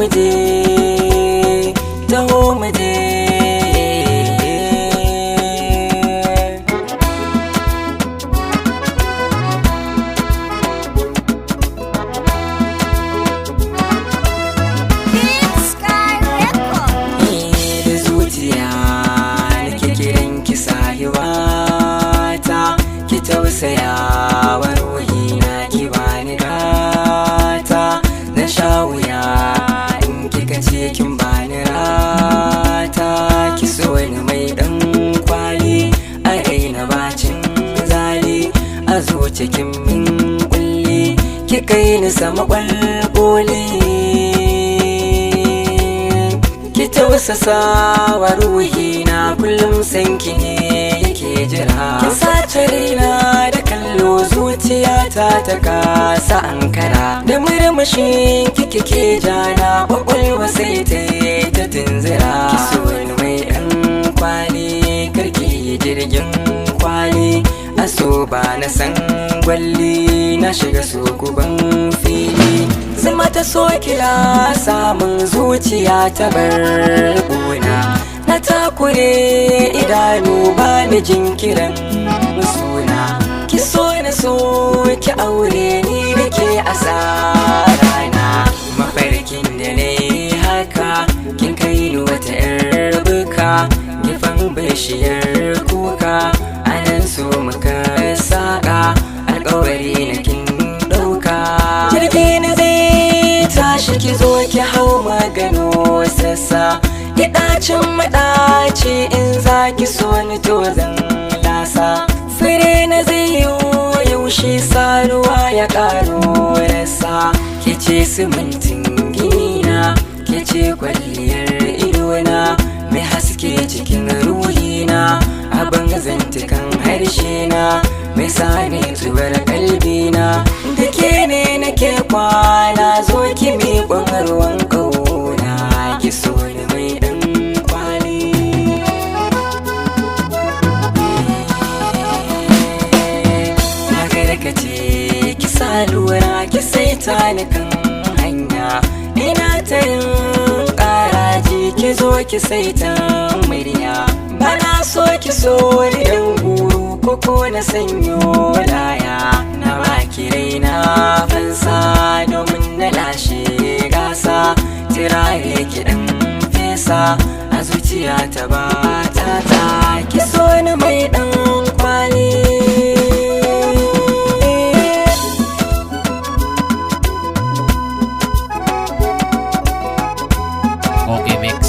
muje, taho muje. Da zuciya nake kiran ki sahiwata, ki tausaya wa ruhina ki bani gata. Na sha wuya in kika ce kin bani rata, ki so ni mai dan kwali a raina bacin zali, a zuci kin min kulli, ki kai ni sama kwalkoli. Ki tausasa wa ruhina kullum sanki ne yake jira. Kin sace raina da kallo, zuciyata ta kasa ankara. Da murmushin kike ke jana, kwakwalwa sai ta yi ta tunzira. Ki so ni mai ɗan kwali, karki yi jirgin kwali. Aso ba na san gwalli, na shiga so guban fili. Zama ta so kila samun zuciya ta bar ƙuna. Na takure idanu ba ni jinkiran suna. Ki so na so ki aure ni da ke asarana. Mafarkin da na yi haka, kin kai ni wata 'yar buka, gifan bishiyar kuka. Anan so muka saka, alƙawari na kin ɗauka. Jirgi na zai tashi, ki zo ki hau magano sassa. Ki ɗacin maɗaci, in za ki so ni to zan lasa. Fure na zai yi yaushe, saruwa ya ƙaro rasa. Ki ce simintin gina, ki ce kwalliyar idona, mai haske cikin ruhina, abin zantukan harshe na, mai sani zubar kalbina. Da ke ne nake kwana, zo ki miƙon ruwan ƙauna. Ki so ni mai ɗan kwali. Na gargace ki sa lura, ki saita ni kan hanya. Ina ta yin ƙaraji, ki zo ki saita murya. Bana so ki so ni ɗan guru, koko na sanyo laya. Na baki raina fansa, domin na lashe gasa. Tirare ki ɗan fesa, a zuciya ta ba ta. Ki so ni mai ɗan kwali. Okay, mix.